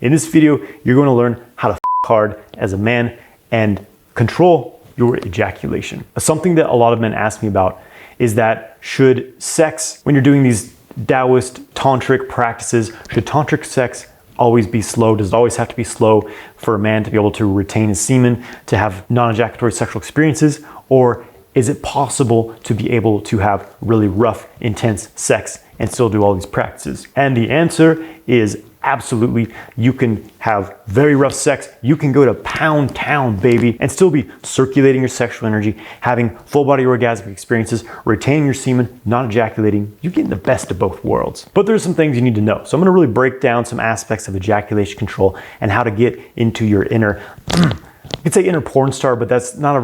In this video, you're going to learn how to f hard as a man and control your ejaculation. Something that a lot of men ask me about is that should sex, when you're doing these taoist tantric practices, should tantric sex always be slow? Does it always have to be slow for a man to be able to retain his semen, to have non-ejaculatory sexual experiences? Or is it possible to be able to have really rough, intense sex and still do all these practices? And the answer is absolutely. You can have very rough sex. You can go to pound town, baby, and still be circulating your sexual energy, having full body orgasmic experiences, retaining your semen, not ejaculating. You're getting the best of both worlds. But there's some things you need to know. So I'm going to really break down some aspects of ejaculation control and how to get into your inner, you could say inner porn star, but that's not a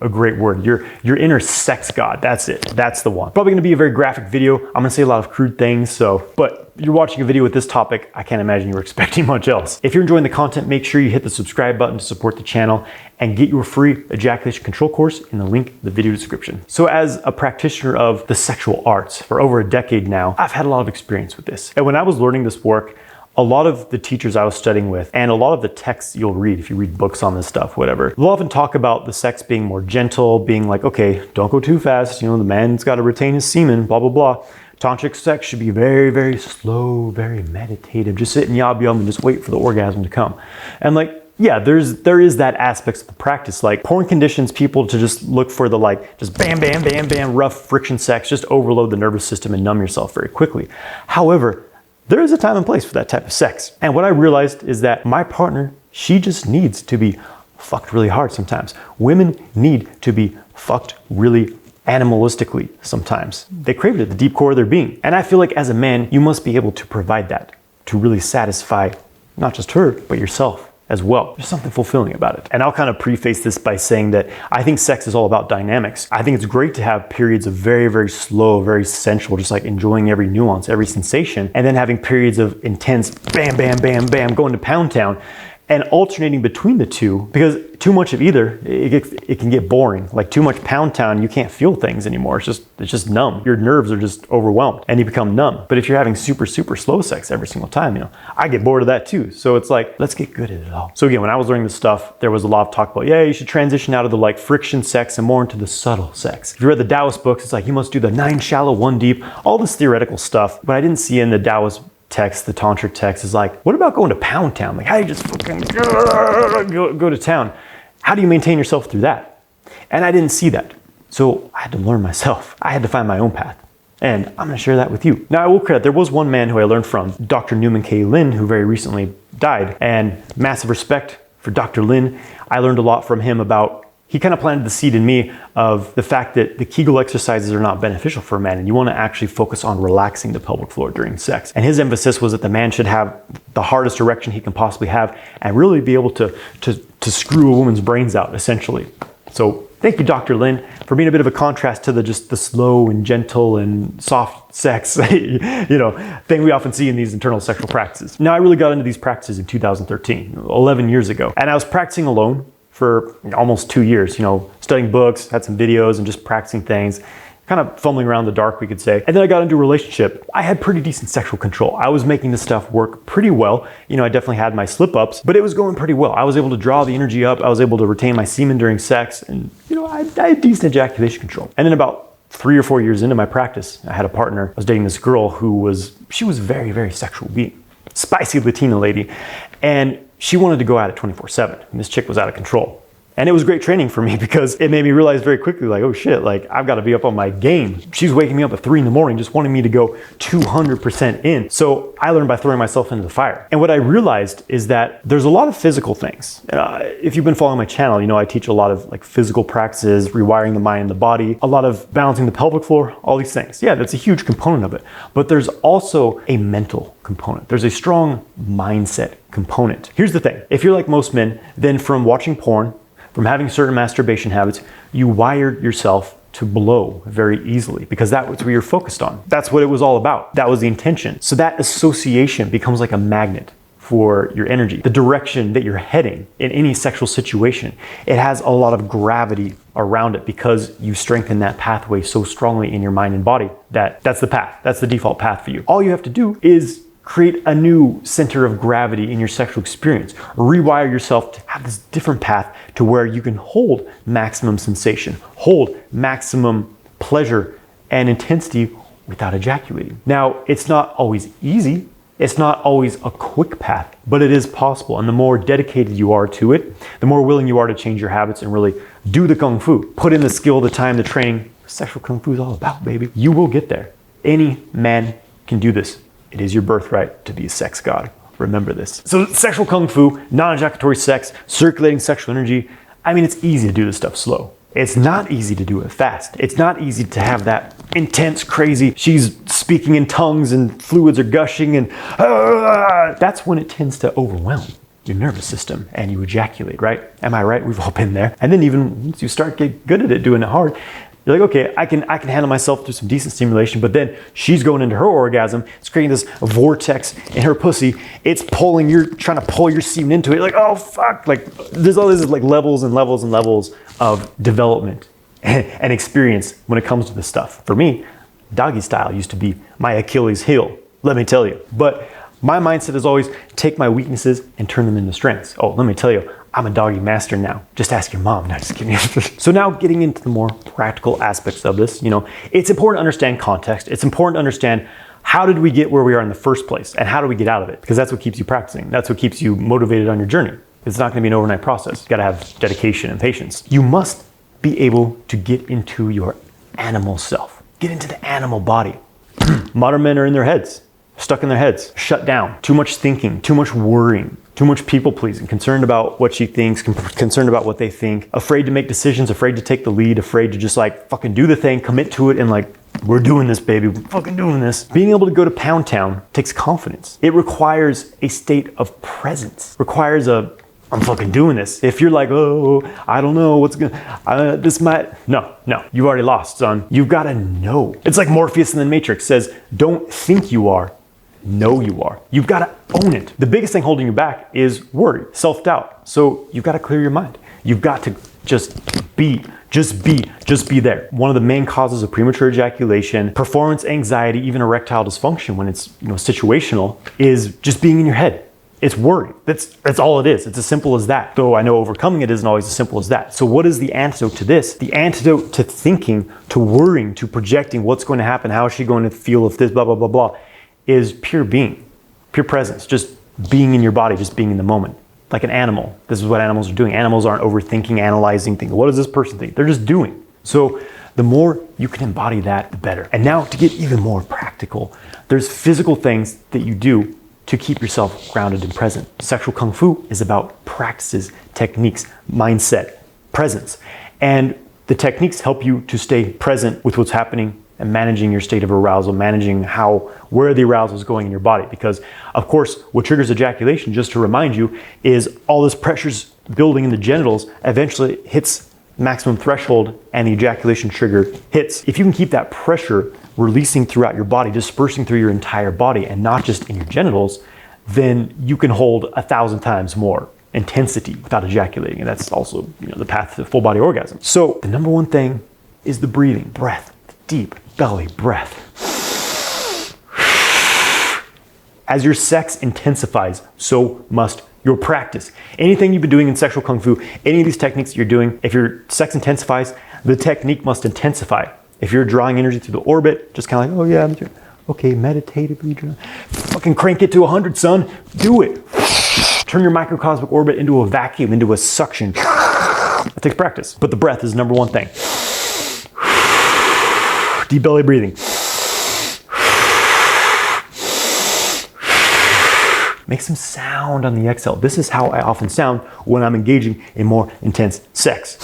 great word. Your inner sex god. That's it. That's the one. Probably going to be a very graphic video. I'm going to say a lot of crude things. But you're watching a video with this topic, I can't imagine you were expecting much else. If you're enjoying the content, make sure you hit the subscribe button to support the channel and get your free ejaculation control course in the link in the video description. So as a practitioner of the sexual arts for over a decade now, I've had a lot of experience with this. And when I was learning this work, a lot of the teachers I was studying with and a lot of the texts you'll read if you read books on this stuff, whatever, they'll often talk about the sex being more gentle, being like, okay, don't go too fast. You know, the man's got to retain his semen, blah, blah, blah. Tantric sex should be very, very slow, very meditative. Just sit and yob yob and just wait for the orgasm to come. And like, yeah, there is that aspect of the practice. Like porn conditions people to just look for the just bam, bam, bam, bam, rough friction sex, just overload the nervous system and numb yourself very quickly. However, there is a time and place for that type of sex. And what I realized is that my partner, she just needs to be fucked really hard sometimes. Women need to be fucked really animalistically sometimes. They crave it at the deep core of their being. And I feel like as a man, you must be able to provide that to really satisfy not just her, but yourself as well. There's something fulfilling about it. And I'll kind of preface this by saying that I think sex is all about dynamics. I think it's great to have periods of very, very slow, very sensual, just like enjoying every nuance, every sensation, and then having periods of intense bam, bam, bam, bam, going to pound town, and alternating between the two, because too much of either, it can get boring. Like too much pound town, you can't feel things anymore. It's just numb. Your nerves are just overwhelmed and you become numb. But if you're having super, super slow sex every single time, I get bored of that too. So it's like, let's get good at it all. So again, when I was learning this stuff, there was a lot of talk about, yeah, you should transition out of the friction sex and more into the subtle sex. If you read the Taoist books, it's like, you must do the 9 shallow, 1 deep, all this theoretical stuff. But I didn't see in the Taoist text, the tantric text is like, what about going to pound town? Like, how do you just fucking go to town? How do you maintain yourself through that? And I didn't see that. So I had to learn myself. I had to find my own path. And I'm gonna share that with you. Now I will credit, there was one man who I learned from, Dr. Newman K. Lin, who very recently died. And massive respect for Dr. Lin. I learned a lot from him about, he kind of planted the seed in me of the fact that the Kegel exercises are not beneficial for a man and you want to actually focus on relaxing the pelvic floor during sex. And his emphasis was that the man should have the hardest erection he can possibly have and really be able to screw a woman's brains out, essentially. So thank you, Dr. Lin, for being a bit of a contrast to the slow and gentle and soft sex, thing we often see in these internal sexual practices. Now, I really got into these practices in 2013, 11 years ago, and I was practicing alone for almost 2 years, studying books, had some videos and just practicing things, kind of fumbling around in the dark, we could say. And then I got into a relationship. I had pretty decent sexual control. I was making this stuff work pretty well. I definitely had my slip-ups, but it was going pretty well. I was able to draw the energy up. I was able to retain my semen during sex. And, I had decent ejaculation control. And then about 3 or 4 years into my practice, I had a partner. I was dating this girl she was very, very sexual being. Spicy Latina lady. And she wanted to go at it 24/7. And this chick was out of control. And it was great training for me because it made me realize very quickly, oh shit, I've got to be up on my game. She's waking me up at 3 a.m, just wanting me to go 200% in. So I learned by throwing myself into the fire. And what I realized is that there's a lot of physical things. If you've been following my channel, I teach a lot of physical practices, rewiring the mind and the body, a lot of balancing the pelvic floor, all these things. Yeah, that's a huge component of it. But there's also a mental component. There's a strong mindset component. Here's the thing. If you're like most men, then from watching porn, from having certain masturbation habits, you wired yourself to blow very easily because that was what you're focused on. That's what it was all about. That was the intention. So that association becomes like a magnet for your energy. The direction that you're heading in any sexual situation, it has a lot of gravity around it because you strengthen that pathway so strongly in your mind and body that that's the path. That's the default path for you. All you have to do is create a new center of gravity in your sexual experience. Rewire yourself to have this different path to where you can hold maximum sensation, hold maximum pleasure and intensity without ejaculating. Now, it's not always easy. It's not always a quick path, but it is possible. And the more dedicated you are to it, the more willing you are to change your habits and really do the Kung Fu. Put in the skill, the time, the training. Sexual Kung Fu is all about, baby. You will get there. Any man can do this. It is your birthright to be a sex god. Remember this. So sexual Kung Fu, non-ejaculatory sex, circulating sexual energy. I mean, it's easy to do this stuff slow. It's not easy to do it fast. It's not easy to have that intense, crazy, she's speaking in tongues and fluids are gushing and that's when it tends to overwhelm your nervous system and you ejaculate, right? Am I right? We've all been there. And then even once you start getting good at it, doing it hard, you're like, okay, I can handle myself through some decent stimulation, but then she's going into her orgasm. It's creating this vortex in her pussy. It's pulling, you're trying to pull your semen into it. Like, oh, fuck. Like, there's all these like levels and levels and levels of development and experience when it comes to this stuff. For me, doggy style used to be my Achilles heel, let me tell you. But my mindset is always take my weaknesses and turn them into strengths. Oh, let me tell you, I'm a doggy master now. Just ask your mom. No, just kidding. So now getting into the more practical aspects of this, it's important to understand context. It's important to understand how did we get where we are in the first place and how do we get out of it? Because that's what keeps you practicing. That's what keeps you motivated on your journey. It's not gonna be an overnight process. You gotta have dedication and patience. You must be able to get into your animal self. Get into the animal body. Modern men are in their heads, stuck in their heads, shut down. Too much thinking, too much worrying, too much people pleasing, concerned about what she thinks, concerned about what they think, afraid to make decisions, afraid to take the lead, afraid to just like fucking do the thing, commit to it and like, we're doing this, baby, we're fucking doing this. Being able to go to Pound Town takes confidence. It requires a state of presence, requires I'm fucking doing this. If you're like, oh, I don't know what's gonna, this might, no, you already lost, son. You've gotta know. It's like Morpheus in the Matrix says, don't think you are, know you are. You've gotta own it. The biggest thing holding you back is worry, self-doubt. So you've gotta clear your mind. You've got to just be there. One of the main causes of premature ejaculation, performance anxiety, even erectile dysfunction when it's situational, is just being in your head. It's worry. That's all it is. It's as simple as that. Though I know overcoming it isn't always as simple as that. So what is the antidote to this? The antidote to thinking, to worrying, to projecting what's going to happen, how is she going to feel if this, blah, blah, blah, blah, is pure being, pure presence, just being in your body, just being in the moment. Like an animal. This is what animals are doing. Animals aren't overthinking, analyzing, thinking, what does this person think? They're just doing. So the more you can embody that, the better. And now to get even more practical, there's physical things that you do to keep yourself grounded and present. Sexual Kung Fu is about practices, techniques, mindset, presence. And the techniques help you to stay present with what's happening and managing your state of arousal, managing where the arousal is going in your body. Because of course, what triggers ejaculation, just to remind you, is all this pressure's building in the genitals, eventually hits maximum threshold and the ejaculation trigger hits. If you can keep that pressure releasing throughout your body, dispersing through your entire body and not just in your genitals, then you can hold 1,000 times more intensity without ejaculating. And that's also the path to full body orgasm. So the number one thing is the breathing, breath, the deep belly breath. As your sex intensifies, so must your practice. Anything you've been doing in sexual Kung Fu, any of these techniques you're doing, if your sex intensifies, the technique must intensify. If you're drawing energy through the orbit, just kind of like, oh yeah, okay, meditatively, fucking crank it to 100, son. Do it. Turn your microcosmic orbit into a vacuum, into a suction. That takes practice. But the breath is the number one thing. Deep belly breathing. Make some sound on the exhale. This is how I often sound when I'm engaging in more intense sex.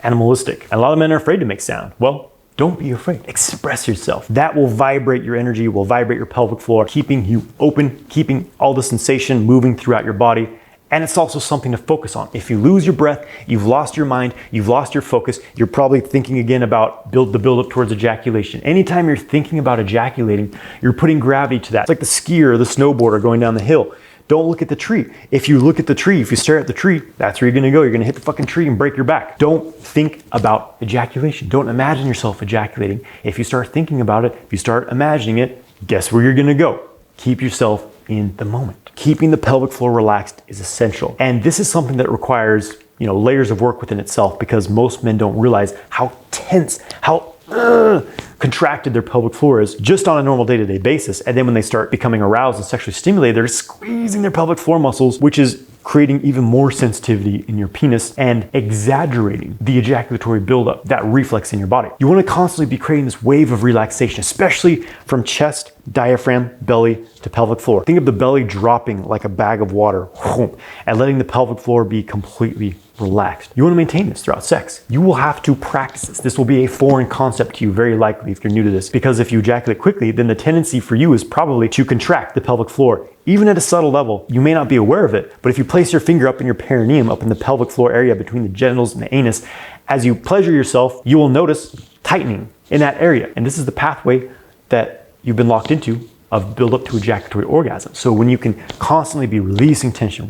Animalistic. And a lot of men are afraid to make sound. Well, don't be afraid. Express yourself. That will vibrate your energy, will vibrate your pelvic floor, keeping you open, keeping all the sensation moving throughout your body. And it's also something to focus on. If you lose your breath, you've lost your mind, you've lost your focus, you're probably thinking again about the build up towards ejaculation. Anytime you're thinking about ejaculating, you're putting gravity to that. It's like the skier or the snowboarder going down the hill. Don't look at the tree. If you look at the tree, if you stare at the tree, that's where you're gonna go. You're gonna hit the fucking tree and break your back. Don't think about ejaculation. Don't imagine yourself ejaculating. If you start thinking about it, if you start imagining it, guess where you're gonna go? Keep yourself in the moment. Keeping the pelvic floor relaxed is essential. And this is something that requires, layers of work within itself, because most men don't realize how tense, how contracted their pelvic floor is just on a normal day-to-day basis. And then when they start becoming aroused and sexually stimulated, they're squeezing their pelvic floor muscles, which is creating even more sensitivity in your penis and exaggerating the ejaculatory buildup, that reflex in your body. You want to constantly be creating this wave of relaxation, especially from chest, diaphragm, belly to pelvic floor. Think of the belly dropping like a bag of water and letting the pelvic floor be completely relaxed. You want to maintain this throughout sex. You will have to practice this. This will be a foreign concept to you, very likely, if you're new to this, because if you ejaculate quickly, then the tendency for you is probably to contract the pelvic floor. Even at a subtle level, you may not be aware of it, but if you place your finger up in your perineum, up in the pelvic floor area between the genitals and the anus, as you pleasure yourself, you will notice tightening in that area. And this is the pathway that you've been locked into of build up to ejaculatory orgasm. So when you can constantly be releasing tension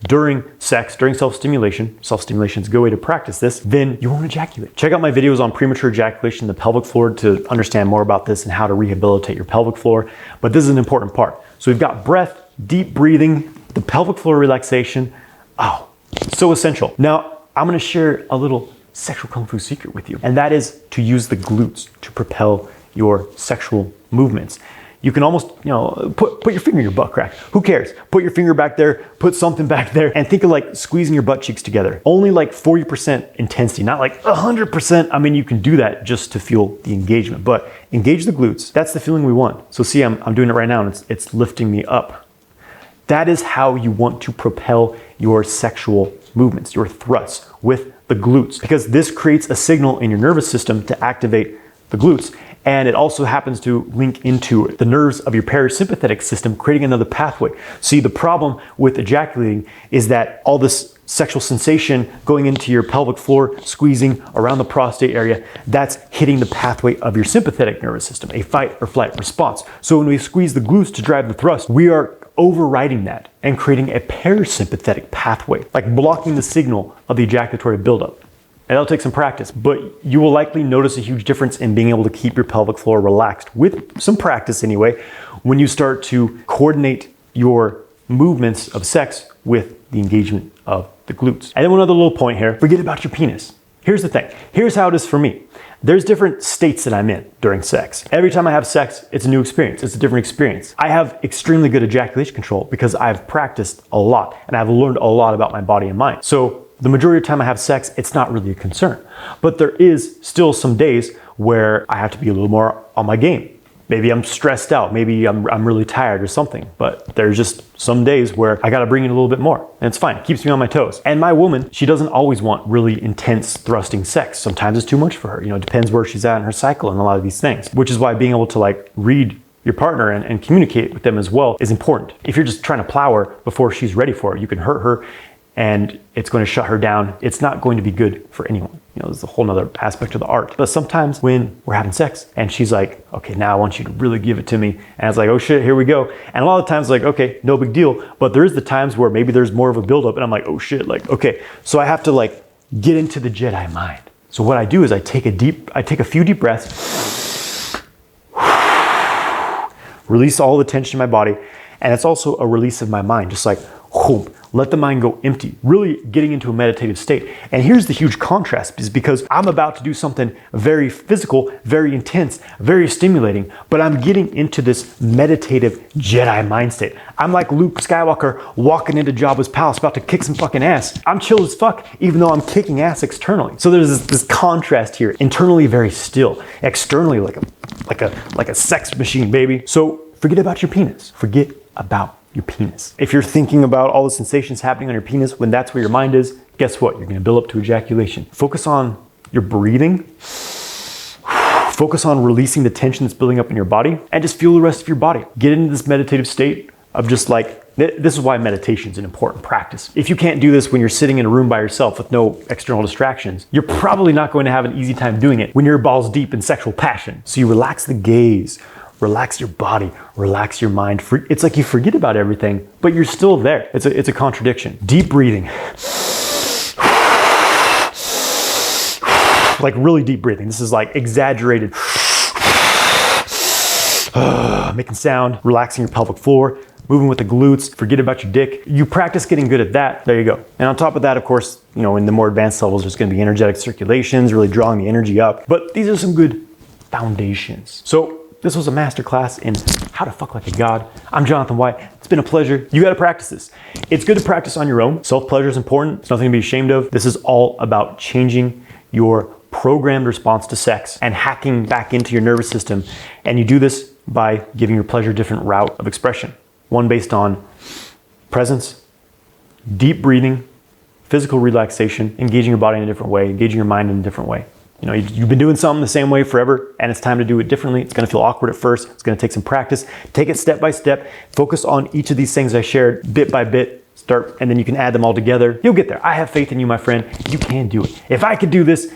during sex, during self-stimulation is a good way to practice this, then you won't ejaculate. Check out my videos on premature ejaculation, the pelvic floor, to understand more about this and how to rehabilitate your pelvic floor. But this is an important part. So we've got breath, deep breathing, the pelvic floor relaxation. Oh, so essential. Now, I'm gonna share a little sexual kung fu secret with you, and that is to use the glutes to propel your sexual movements. You can almost, put your finger in your butt crack. Who cares? Put your finger back there, put something back there, and think of like squeezing your butt cheeks together. Only like 40% intensity, not like 100%. I mean, you can do that just to feel the engagement, but engage the glutes. That's the feeling we want. So see, I'm doing it right now, and it's lifting me up. That is how you want to propel your sexual movements, your thrusts, with the glutes, because this creates a signal in your nervous system to activate the glutes. And it also happens to link into the nerves of your parasympathetic system, creating another pathway. See, the problem with ejaculating is that all this sexual sensation going into your pelvic floor, squeezing around the prostate area, that's hitting the pathway of your sympathetic nervous system, a fight or flight response. So when we squeeze the glutes to drive the thrust, we are overriding that and creating a parasympathetic pathway, like blocking the signal of the ejaculatory buildup. And that'll take some practice, but you will likely notice a huge difference in being able to keep your pelvic floor relaxed, with some practice anyway, when you start to coordinate your movements of sex with the engagement of the glutes. And then one other little point here, forget about your penis. Here's the thing, here's how it is for me. There's different states that I'm in during sex. Every time I have sex, it's a new experience. It's a different experience. I have extremely good ejaculation control because I've practiced a lot and I've learned a lot about my body and mind. So the majority of the time I have sex, it's not really a concern. But there is still some days where I have to be a little more on my game. Maybe I'm stressed out, maybe I'm really tired or something, but there's just some days where I gotta bring it a little bit more, and it's fine, it keeps me on my toes. And my woman, she doesn't always want really intense thrusting sex. Sometimes it's too much for her, it depends where she's at in her cycle and a lot of these things, which is why being able to like read your partner and communicate with them as well is important. If you're just trying to plow her before she's ready for it, you can hurt her and it's going to shut her down. It's not going to be good for anyone. There's a whole nother aspect of the art. But sometimes when we're having sex and she's like, okay, now I want you to really give it to me. And it's like, oh shit, here we go. And a lot of times like, okay, no big deal. But there is the times where maybe there's more of a buildup and I'm like, oh shit, like, okay. So I have to like get into the Jedi mind. So what I do is I take a few deep breaths, release all the tension in my body. And it's also a release of my mind, just like, whoop. Let the mind go empty, really getting into a meditative state. And here's the huge contrast, is because I'm about to do something very physical, very intense, very stimulating, but I'm getting into this meditative Jedi mind state. I'm like Luke Skywalker walking into Jabba's palace about to kick some fucking ass. I'm chill as fuck, even though I'm kicking ass externally. So there's this contrast here. Internally very still, externally like a sex machine, baby. So forget about your penis. Forget about your penis. If you're thinking about all the sensations happening on your penis when that's where your mind is, guess what? You're gonna build up to ejaculation. Focus on your breathing. Focus on releasing the tension that's building up in your body and just feel the rest of your body. Get into this meditative state of just like, this is why meditation is an important practice. If you can't do this when you're sitting in a room by yourself with no external distractions, you're probably not going to have an easy time doing it when you're balls deep in sexual passion. So you relax the gaze, Relax your body, relax your mind. It's like you forget about everything, but you're still there. It's a contradiction. Deep breathing. Like really deep breathing. This is like exaggerated. Making sound, relaxing your pelvic floor, moving with the glutes, forget about your dick. You practice getting good at that, there you go. And on top of that, of course, you know, in the more advanced levels, there's gonna be energetic circulations, really drawing the energy up. But these are some good foundations. So this was a masterclass in how to fuck like a god. I'm Jonathan White. It's been a pleasure. You gotta practice this. It's good to practice on your own. Self-pleasure is important. It's nothing to be ashamed of. This is all about changing your programmed response to sex and hacking back into your nervous system. And you do this by giving your pleasure a different route of expression. One based on presence, deep breathing, physical relaxation, engaging your body in a different way, engaging your mind in a different way. You know, you've been doing something the same way forever, and it's time to do it differently. It's gonna feel awkward at first. It's gonna take some practice. Take it step by step. Focus on each of these things I shared bit by bit. Start, and then you can add them all together. You'll get there. I have faith in you, my friend. You can do it. If I could do this,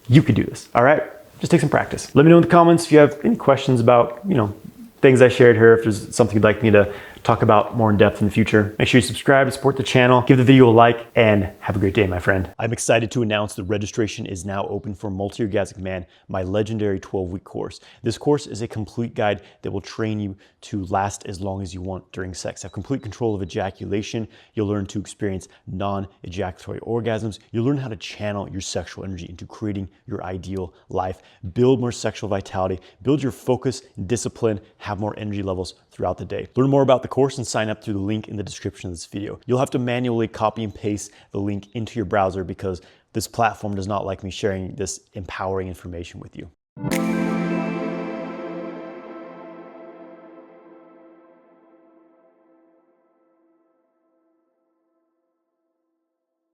you could do this, all right? Just take some practice. Let me know in the comments if you have any questions about, you know, things I shared here, if there's something you'd like me to talk about more in depth in the future. Make sure you subscribe to support the channel, give the video a like, and have a great day, my friend. I'm excited to announce the registration is now open for Multi-Orgasmic Man, my legendary 12-week course. This course is a complete guide that will train you to last as long as you want during sex. Have complete control of ejaculation. You'll learn to experience non-ejaculatory orgasms. You'll learn how to channel your sexual energy into creating your ideal life, build more sexual vitality, build your focus and discipline, have more energy levels throughout the day. Learn more about the course and sign up through the link in the description of this video. You'll have to manually copy and paste the link into your browser because this platform does not like me sharing this empowering information with you.